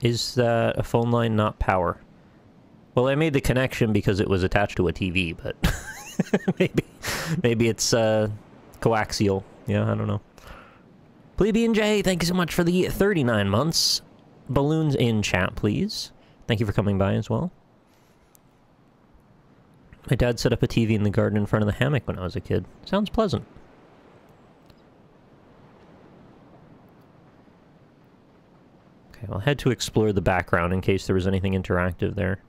Is that a phone line, not power? Well, I made the connection because it was attached to a TV, but maybe it's coaxial. Yeah, I don't know. Plebeian J, thank you so much for the 39 months. Balloons in chat, please. Thank you for coming by as well. My dad set up a TV in the garden in front of the hammock when I was a kid. Sounds pleasant. Okay, well, I had to explore the background in case there was anything interactive there.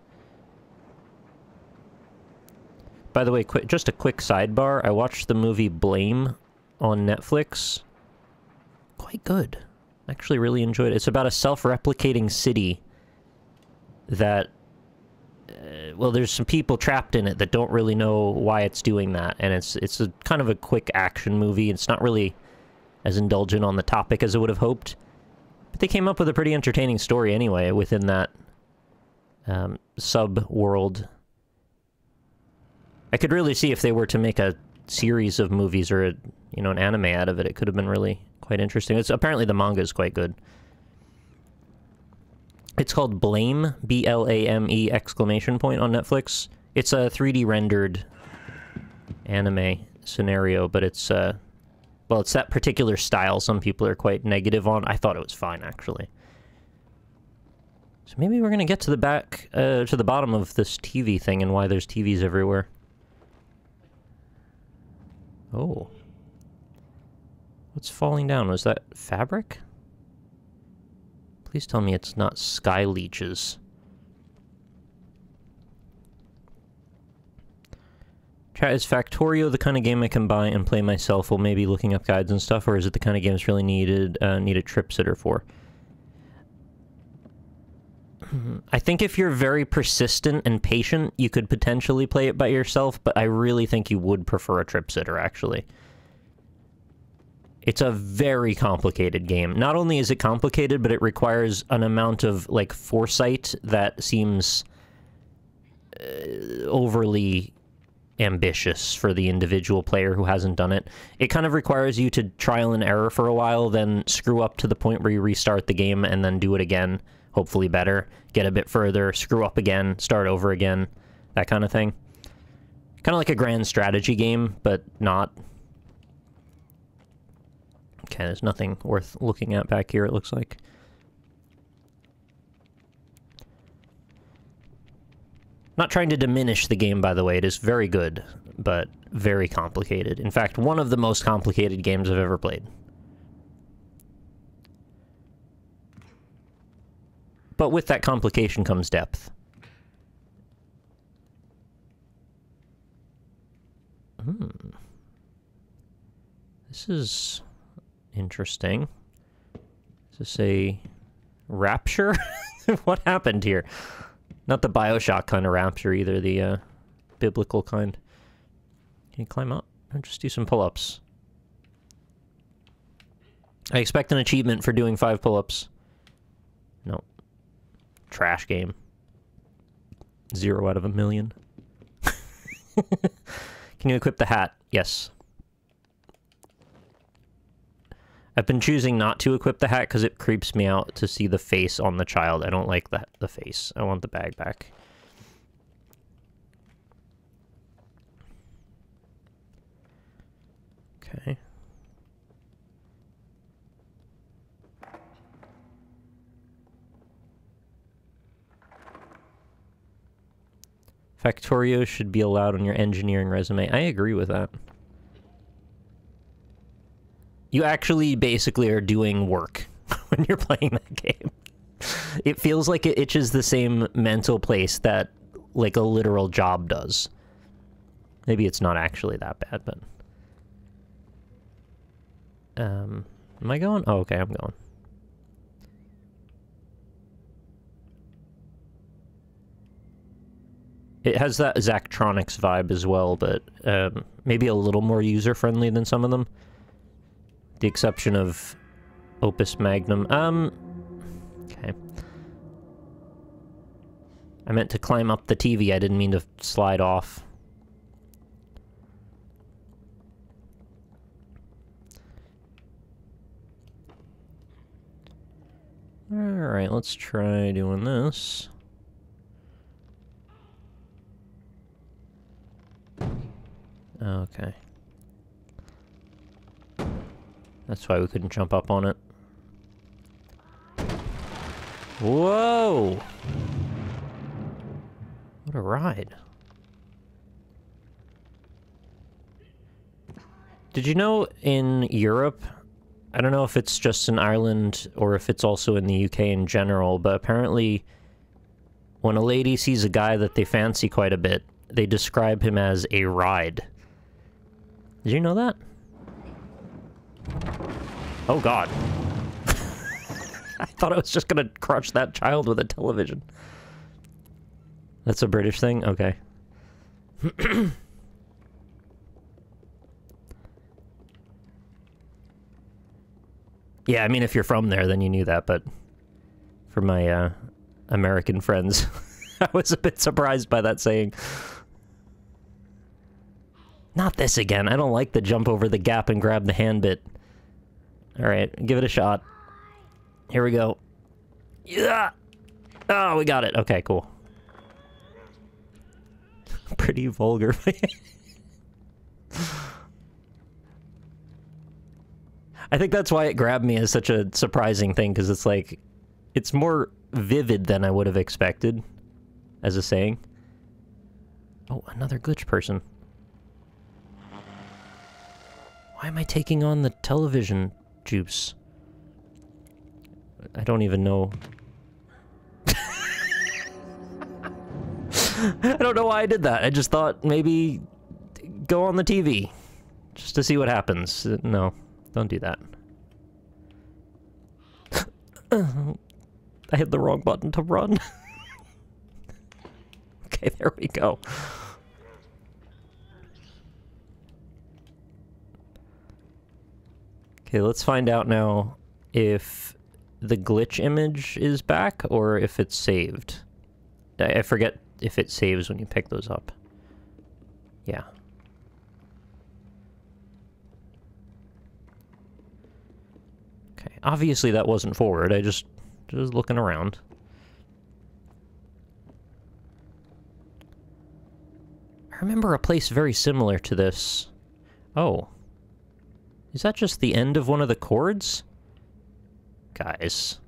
By the way, just a quick sidebar. I watched the movie Blame on Netflix. Quite good. Actually really enjoyed it. It's about a self-replicating city that... well, there's some people trapped in it that don't really know why it's doing that. And it's a kind of a quick action movie. It's not really as indulgent on the topic as I would have hoped. But they came up with a pretty entertaining story anyway within that sub-world. I could really see if they were to make a series of movies or, you know, an anime out of it, it could have been really quite interesting. Apparently the manga is quite good. It's called Blame, B-L-A-M-E exclamation point on Netflix. It's a 3D rendered anime scenario, but it's, well, it's that particular style some people are quite negative on. I thought it was fine, actually. So maybe we're going to get to the bottom of this TV thing and why there's TVs everywhere. Oh. What's falling down? Was that fabric? Please tell me it's not sky leeches. Chat, is Factorio the kind of game I can buy and play myself while maybe looking up guides and stuff, or is it the kind of game that's really need a trip sitter for? I think if you're very persistent and patient, you could potentially play it by yourself, but I really think you would prefer a trip sitter, actually. It's a very complicated game. Not only is it complicated, but it requires an amount of, like, foresight that seems overly ambitious for the individual player who hasn't done it. It kind of requires you to trial and error for a while, then screw up to the point where you restart the game and then do it again, hopefully better, get a bit further, screw up again, start over again, that kind of thing. Kind of like a grand strategy game, but not. Okay, there's nothing worth looking at back here, it looks like. Not trying to diminish the game, by the way. It is very good, but very complicated. In fact, one of the most complicated games I've ever played. But with that complication comes depth. This is interesting. Is this a rapture? What happened here? Not the BioShock kind of rapture either, the biblical kind. Can you climb up? Or just do some pull-ups? I expect an achievement for doing 5 pull-ups. No. Trash game. 0 out of 1,000,000. Can you equip the hat? Yes. I've been choosing not to equip the hat because it creeps me out to see the face on the child. I don't like the face. I want the bag back. Okay. Factorio should be allowed on your engineering resume. I agree with that. You actually basically are doing work when you're playing that game. It feels like it itches the same mental place that, like, a literal job does. Maybe it's not actually that bad, but... am I going? Oh, okay, I'm going. It has that Zachtronics vibe as well, but maybe a little more user-friendly than some of them. The exception of Opus Magnum. Okay. I meant to climb up the TV. I didn't mean to slide off. Alright, let's try doing this. Okay. That's why we couldn't jump up on it. Whoa! What a ride. Did you know in Europe, I don't know if it's just in Ireland or if it's also in the UK in general, but apparently when a lady sees a guy that they fancy quite a bit, they describe him as a ride. Did you know that? Oh god. I thought I was just gonna crush that child with a television. That's a British thing? Okay. Yeah, I mean, if you're from there, then you knew that, but for my American friends, I was a bit surprised by that saying. Not this again. I don't like the jump over the gap and grab the hand bit. Alright, give it a shot. Here we go. Yeah! Oh, we got it. Okay, cool. Pretty vulgar. I think that's why it grabbed me as such a surprising thing, because it's like, it's more vivid than I would have expected as a saying. Oh, another glitch person. Why am I taking on the television juice? I don't even know. I don't know why I did that. I just thought maybe go on the TV just to see what happens. No, don't do that. I hit the wrong button to run. Okay, there we go. Okay, let's find out now if the glitch image is back or if it's saved. I forget if it saves when you pick those up. Yeah. Okay, obviously that wasn't forward. I just was looking around. I remember a place very similar to this. Oh. Is that just the end of one of the chords? Guys.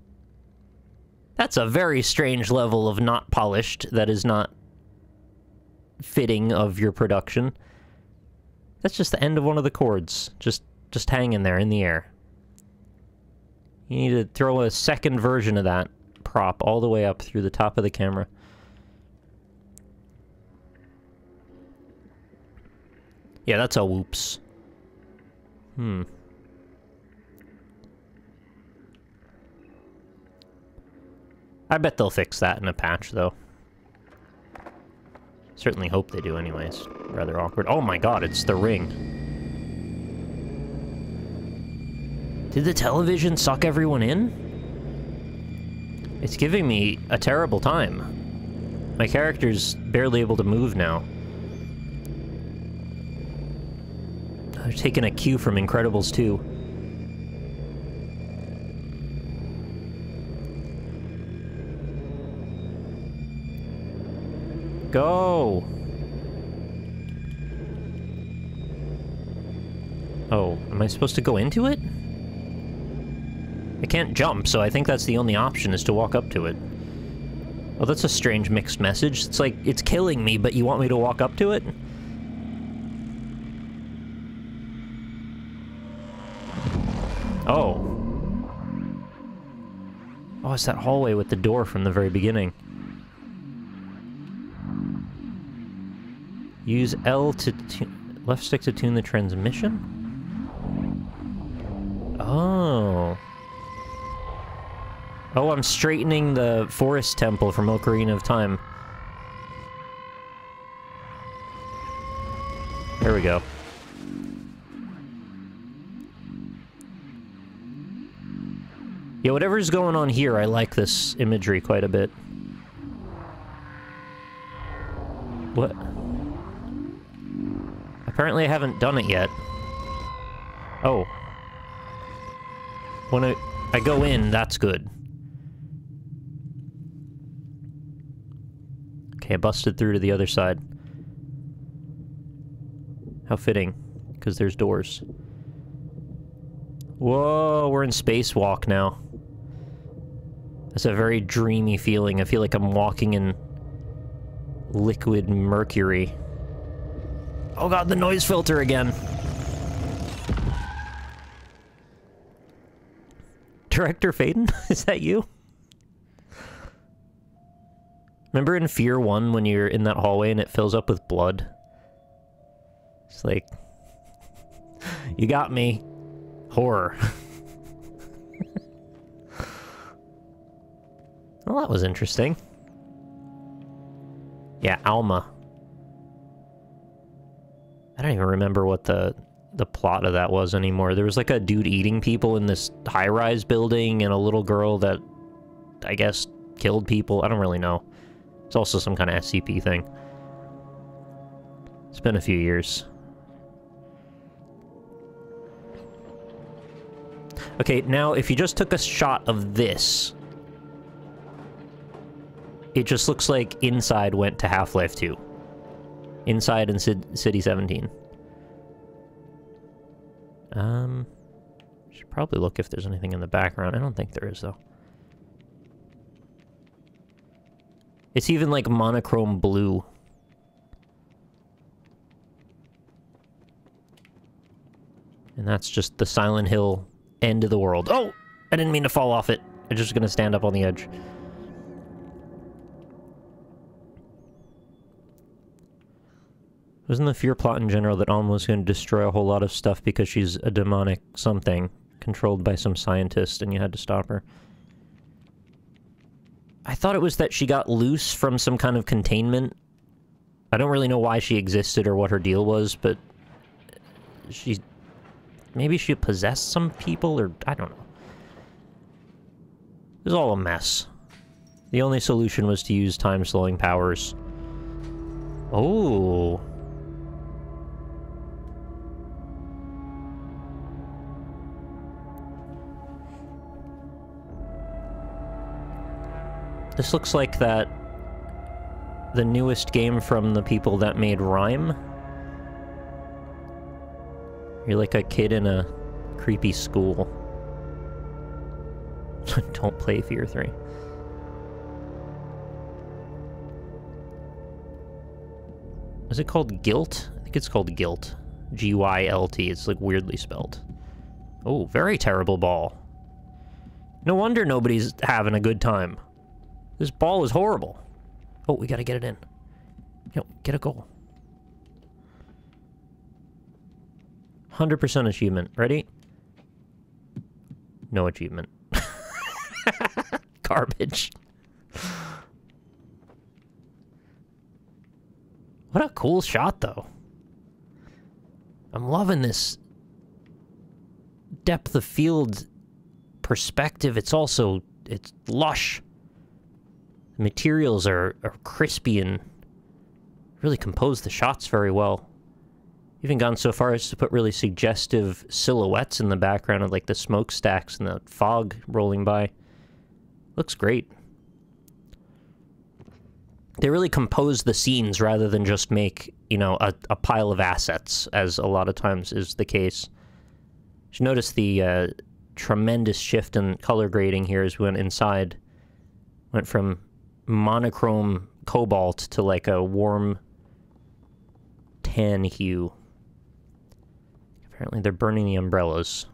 That's a very strange level of not polished that is not fitting of your production. That's just the end of one of the chords. Just hanging there in the air. You need to throw a second version of that prop all the way up through the top of the camera. Yeah, that's a whoops. I bet they'll fix that in a patch, though. Certainly hope they do anyways. Rather awkward. Oh my god, it's the ring. Did the television suck everyone in? It's giving me a terrible time. My character's barely able to move now. They're taking a cue from Incredibles 2. Go! Oh, am I supposed to go into it? I can't jump, so I think that's the only option, is to walk up to it. Oh, that's a strange mixed message. It's like, it's killing me, but you want me to walk up to it? Oh. Oh, it's that hallway with the door from the very beginning. Use L to left stick to tune the transmission? Oh. Oh, I'm straightening the forest temple from Ocarina of Time. There we go. Yeah, whatever's going on here, I like this imagery quite a bit. What? Apparently I haven't done it yet. Oh. When I go in, that's good. Okay, I busted through to the other side. How fitting, because there's doors. Whoa, we're in Spacewalk now. That's a very dreamy feeling. I feel like I'm walking in liquid mercury. Oh god, the noise filter again. Director Faden? Is that you? Remember in Fear 1 when you're in that hallway and it fills up with blood? It's like... you got me. Horror. Well, that was interesting. Yeah, Alma. I don't even remember what the plot of that was anymore. There was like a dude eating people in this high-rise building and a little girl that, I guess, killed people. I don't really know. It's also some kind of SCP thing. It's been a few years. Okay, now if you just took a shot of this, it just looks like Inside went to Half-Life 2. Inside and City 17. Should probably look if there's anything in the background. I don't think there is, though. It's even like monochrome blue. And that's just the Silent Hill end of the world. Oh! I didn't mean to fall off it. I'm just gonna stand up on the edge. Wasn't the fear plot in general that Alma was going to destroy a whole lot of stuff because she's a demonic something controlled by some scientist and you had to stop her? I thought it was that she got loose from some kind of containment. I don't really know why she existed or what her deal was, but she... maybe she possessed some people, or I don't know. It was all a mess. The only solution was to use time-slowing powers. Oh... This looks like the newest game from the people that made Rime. You're like a kid in a creepy school. Don't play Fear 3. Is it called Gylt? I think it's called Gylt. G-Y-L-T. It's like weirdly spelled. Oh, very terrible ball. No wonder nobody's having a good time. This ball is horrible. Oh, we gotta get it in. Yo, get a goal. 100% achievement. Ready? No achievement. Garbage. What a cool shot, though. I'm loving this depth of field perspective. It's also... it's lush. The materials are crispy and really compose the shots very well. Even gone so far as to put really suggestive silhouettes in the background of like the smokestacks and the fog rolling by. Looks great. They really compose the scenes rather than just make, you know, a pile of assets, as a lot of times is the case. You should notice the tremendous shift in color grading here as we went inside. Went from monochrome cobalt to like a warm tan hue. Apparently they're burning the umbrellas.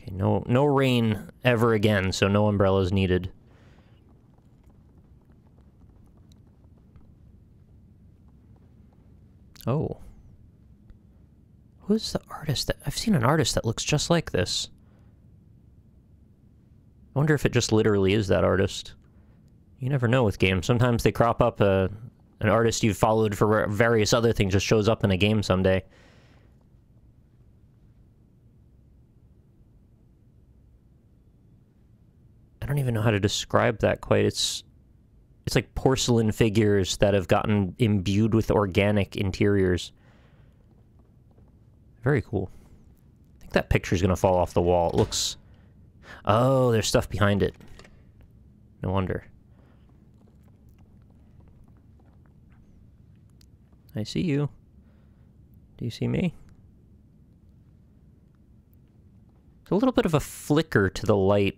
Okay, no rain ever again, so no umbrellas needed. Oh. Who's the artist that... I've seen an artist that looks just like this. I wonder if it just literally is that artist. You never know with games. Sometimes they crop up an artist you've followed for various other things just shows up in a game someday. I don't even know how to describe that quite. It's like porcelain figures that have gotten imbued with organic interiors. Very cool. I think that picture's gonna fall off the wall. It looks... Oh, there's stuff behind it. No wonder. I see you. Do you see me? There's a little bit of a flicker to the light.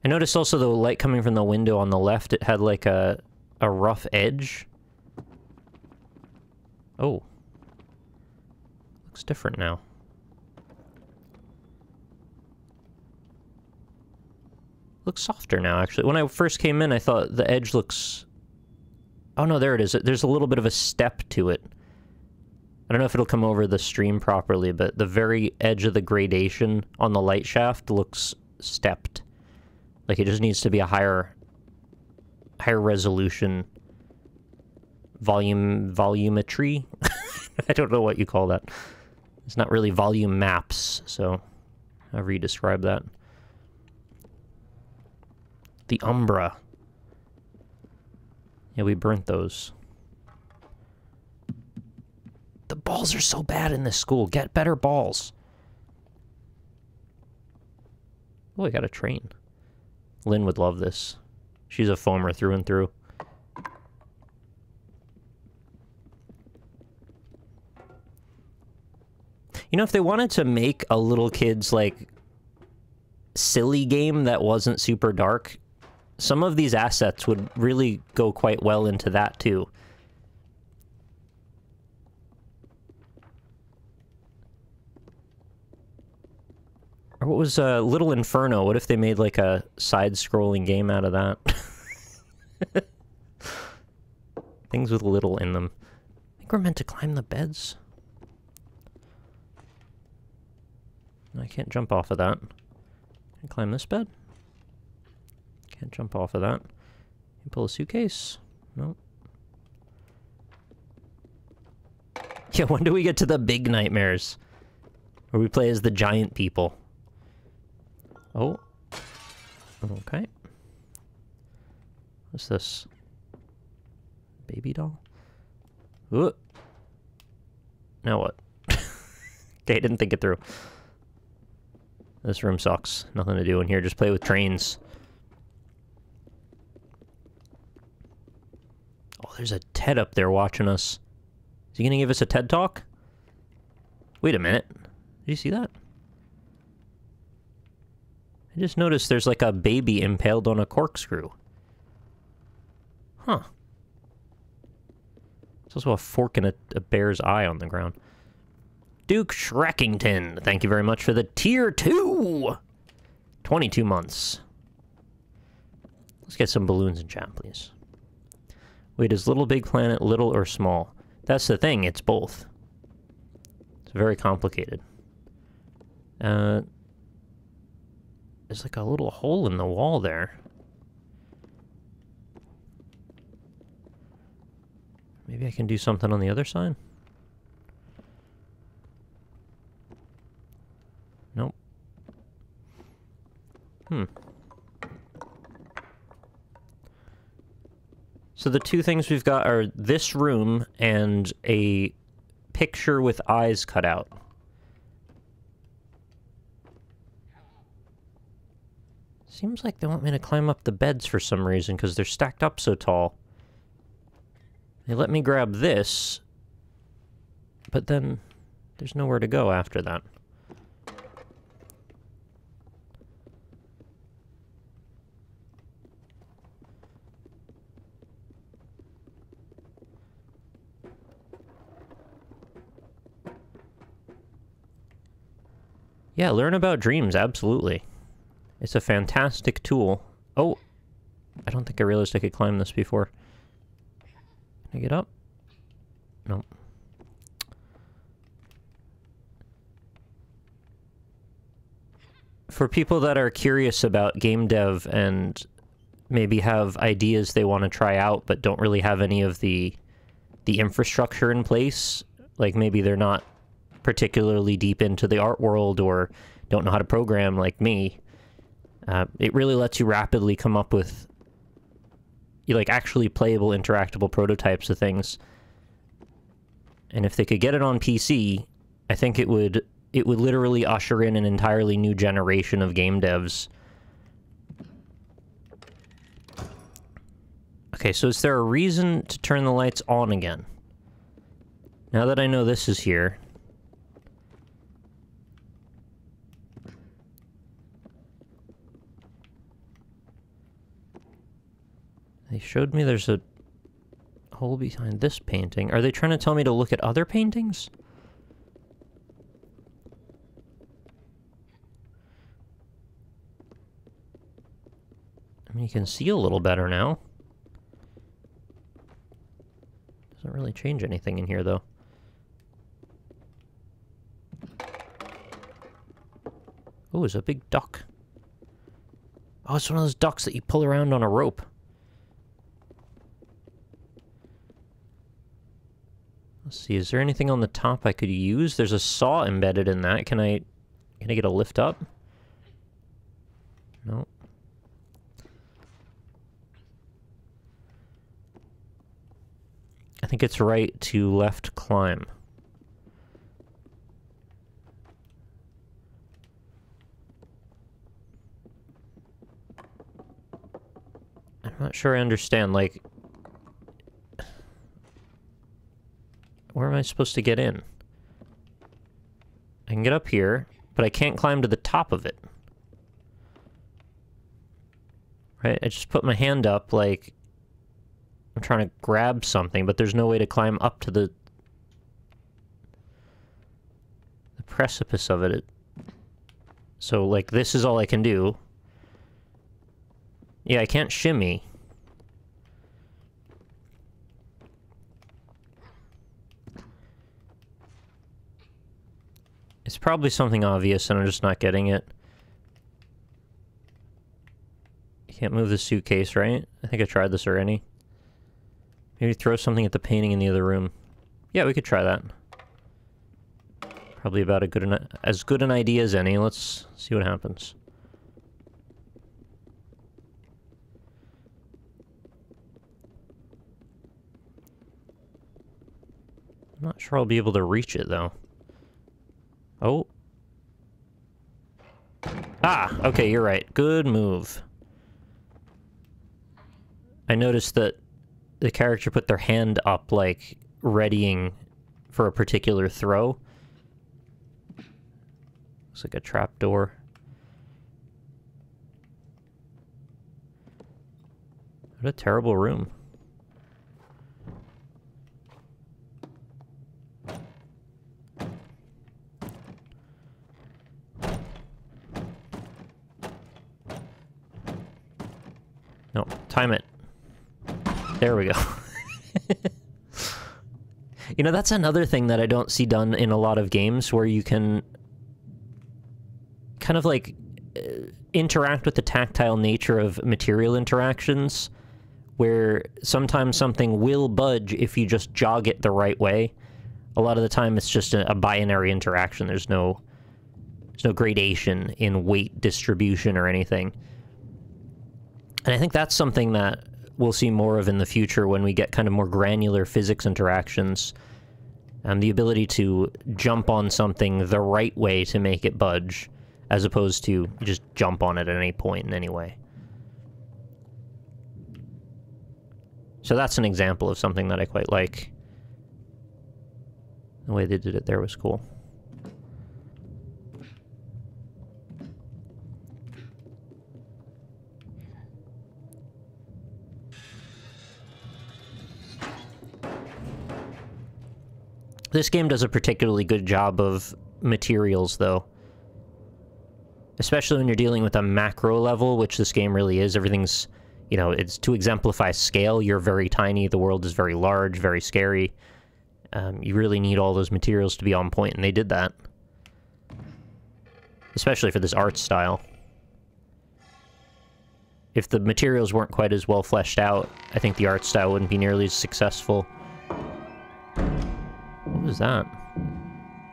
I noticed also the light coming from the window on the left, it had like a rough edge. Oh. Looks different now. Looks softer now, actually. When I first came in, I thought the edge looks... Oh no, there it is. There's a little bit of a step to it. I don't know if it'll come over the stream properly, but the very edge of the gradation on the light shaft looks stepped. Like it just needs to be a higher resolution volumetry. I don't know what you call that. It's not really volume maps, so however you describe that. The Umbra. Yeah, we burnt those. The balls are so bad in this school. Get better balls. Oh, I got a train. Lynn would love this. She's a foamer through and through. You know, if they wanted to make a little kid's, like, silly game that wasn't super dark, some of these assets would really go quite well into that, too. Or what was Little Inferno? What if they made, like, a side-scrolling game out of that? Things with little in them. I think we're meant to climb the beds. I can't jump off of that. Can I climb this bed? Can't jump off of that. Can you pull a suitcase? Nope. Yeah, when do we get to the big nightmares? Where we play as the giant people. Oh. Okay. What's this? Baby doll? Ooh. Now what? Okay, didn't think it through. This room sucks. Nothing to do in here. Just play with trains. Oh, there's a TED up there watching us. Is he gonna give us a TED Talk? Wait a minute. Did you see that? I just noticed there's like a baby impaled on a corkscrew. Huh. There's also a fork and a bear's eye on the ground. Duke Shreckington, thank you very much for the tier 2! 22 months. Let's get some balloons in chat, please. Wait, is Little Big Planet little or small? That's the thing, it's both. It's very complicated. There's like a little hole in the wall there. Maybe I can do something on the other side? Nope. So the two things we've got are this room and a picture with eyes cut out. Seems like they want me to climb up the beds for some reason, because they're stacked up so tall. They let me grab this, but then there's nowhere to go after that. Yeah, learn about dreams, absolutely. It's a fantastic tool. Oh, I don't think I realized I could climb this before. Can I get up? Nope. For people that are curious about game dev and maybe have ideas they want to try out but don't really have any of the infrastructure in place, like maybe they're not particularly deep into the art world or don't know how to program like me, it really lets you rapidly come up with like actually playable, interactable prototypes of things. And if they could get it on PC, I think it would it would literally usher in an entirely new generation of game devs. Okay, so is there a reason to turn the lights on again? Now that I know this is here... They showed me there's a hole behind this painting. Are they trying to tell me to look at other paintings? I mean, you can see a little better now. Doesn't really change anything in here, though. Oh, it's a big duck. Oh, it's one of those ducks that you pull around on a rope. Let's see, is there anything on the top I could use? There's a saw embedded in that. Can I get a lift up? No. I think it's right to left climb. I'm not sure I understand, like... Where am I supposed to get in? I can get up here, but I can't climb to the top of it. Right? I just put my hand up, like... I'm trying to grab something, but there's no way to climb up to the precipice of it. So, like, this is all I can do. Yeah, I can't shimmy. It's probably something obvious and I'm just not getting it. You can't move the suitcase, right? I think I tried this already. Maybe throw something at the painting in the other room. Yeah, we could try that. Probably about as good an idea as any. Let's see what happens. I'm not sure I'll be able to reach it, though. Oh. Ah! Okay, you're right. Good move. I noticed that the character put their hand up, like, readying for a particular throw. Looks like a trapdoor. What a terrible room. No, time it. There we go. You know, that's another thing that I don't see done in a lot of games, where you can kind of, like, interact with the tactile nature of material interactions, where sometimes something will budge if you just jog it the right way. A lot of the time it's just a binary interaction. There's no gradation in weight distribution or anything. And I think that's something that we'll see more of in the future when we get kind of more granular physics interactions. The ability to jump on something the right way to make it budge, as opposed to just jump on it at any point in any way. So that's an example of something that I quite like. The way they did it there was cool. This game does a particularly good job of materials, though. Especially when you're dealing with a macro level, which this game really is. Everything's, you know, it's to exemplify scale. You're very tiny, the world is very large, very scary. You really need all those materials to be on point, and they did that. Especially for this art style. If the materials weren't quite as well fleshed out, I think the art style wouldn't be nearly as successful. What was that?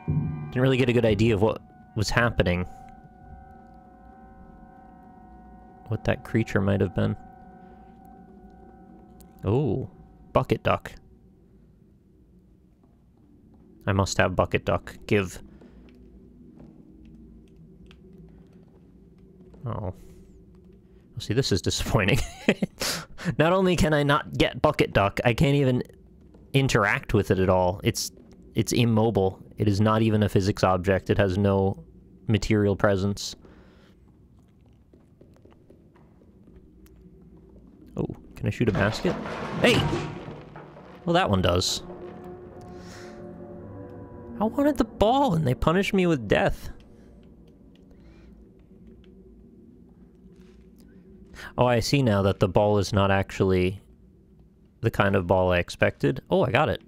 Didn't really get a good idea of what was happening. What that creature might have been. Oh, bucket duck. I must have bucket duck. Give. Oh. See, this is disappointing. Not only can I not get Bucket Duck, I can't even interact with it at all. It's immobile. It is not even a physics object. It has no material presence. Oh, can I shoot a basket? Hey! Well, that one does. I wanted the ball, and they punished me with death. Oh, I see now that the ball is not actually the kind of ball I expected. Oh, I got it.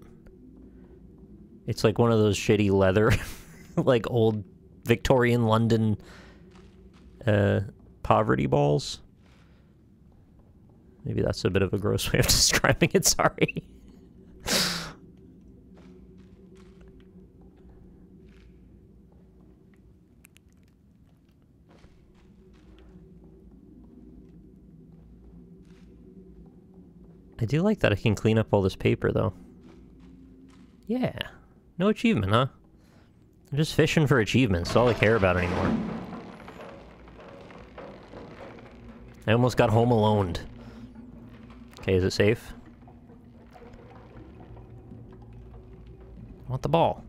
It's like one of those shitty leather, like old Victorian London poverty balls. Maybe that's a bit of a gross way of describing it, sorry. I do like that I can clean up all this paper, though. Yeah. No achievement, huh? I'm just fishing for achievements. That's all I care about anymore. I almost got home alone. Okay, is it safe? I want the ball.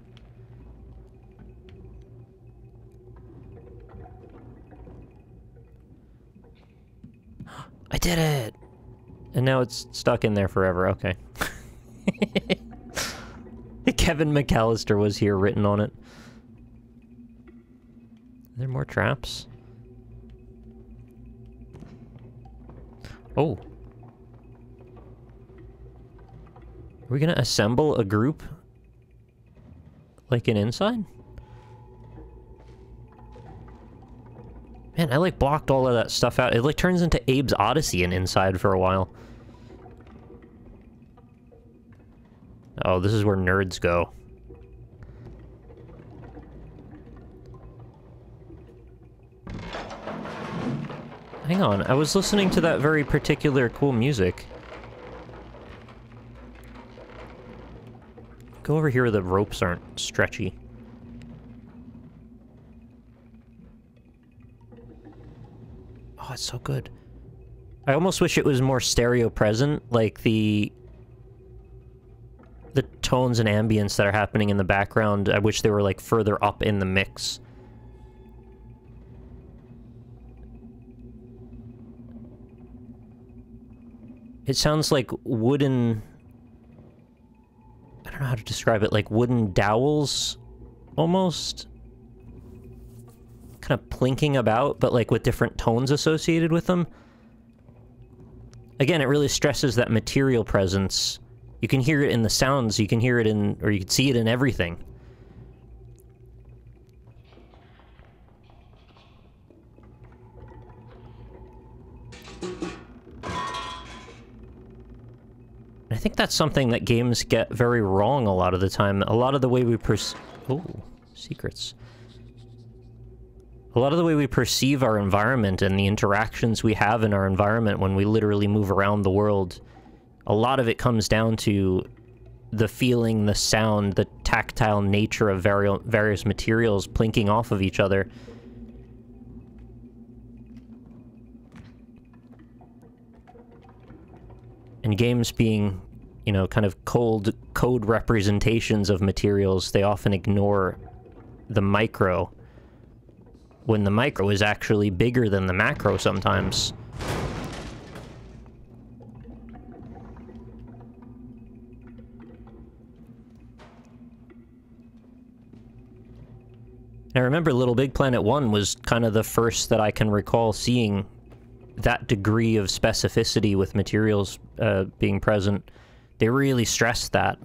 I did it! And now it's stuck in there forever, okay. Kevin McAllister was here written on it. Are there more traps? Oh. Are we gonna assemble a group? Like an Inside? Man, I like blocked all of that stuff out. It like turns into Abe's Odyssey in Inside for a while. Oh, this is where nerds go. Hang on, I was listening to that very particular cool music. Go over here where the ropes aren't stretchy. Oh, it's so good. I almost wish it was more stereo present, like the tones and ambience that are happening in the background. I wish they were like further up in the mix. It sounds like wooden... I don't know how to describe it, like wooden dowels, almost. Kind of plinking about, but like with different tones associated with them. Again, it really stresses that material presence. You can hear it in the sounds, you can hear it in, or you can see it in everything. I think that's something that games get very wrong a lot of the time. A lot of the way we oh, secrets. A lot of the way we perceive our environment and the interactions we have in our environment when we literally move around the world, a lot of it comes down to the feeling, the sound, the tactile nature of various materials plinking off of each other. And games being, you know, kind of cold code representations of materials, they often ignore the micro, when the micro is actually bigger than the macro sometimes. I remember Little Big Planet 1 was kind of the first that I can recall seeing that degree of specificity with materials being present. They really stressed that.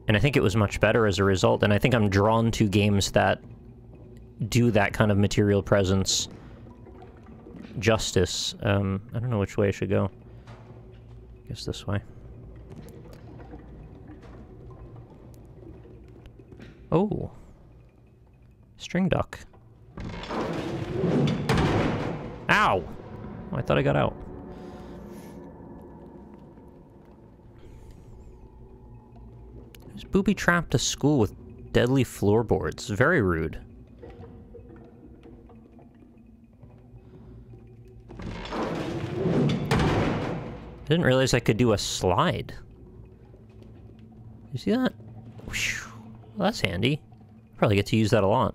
And I think it was much better as a result, and I think I'm drawn to games that do that kind of material presence justice. I don't know which way I should go. I guess this way. Oh. String duck. Ow! Oh, I thought I got out. Who's booby-trapped a school with deadly floorboards? Very rude. I didn't realize I could do a slide. You see that? Whew. Well, that's handy. Probably get to use that a lot.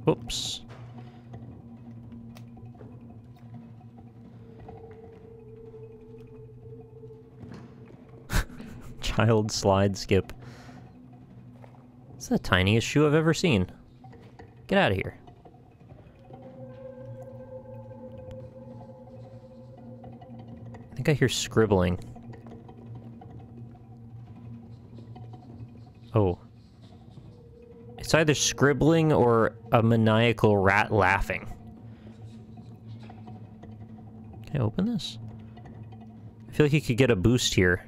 Whoops. Child slide skip. It's the tiniest shoe I've ever seen. Get out of here. I think I hear scribbling. Oh. It's either scribbling or a maniacal rat laughing. Can I open this? I feel like you could get a boost here.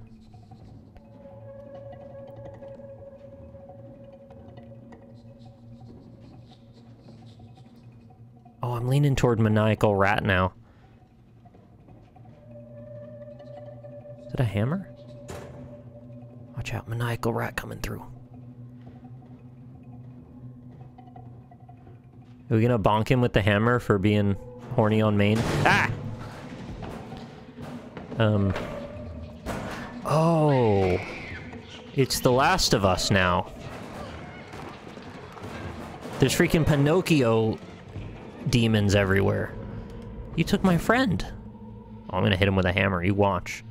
Oh, I'm leaning toward maniacal rat now. Is it a hammer? Watch out, maniacal rat coming through. Are we gonna bonk him with the hammer for being horny on main? Ah! Oh. It's The Last of Us now. There's freaking Pinocchio demons everywhere. You took my friend. Oh, I'm gonna hit him with a hammer, you watch.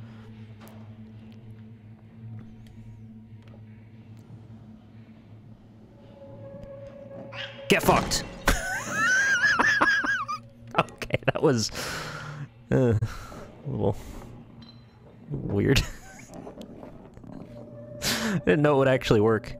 Get fucked! Okay, that was... a little... weird. I didn't know it would actually work.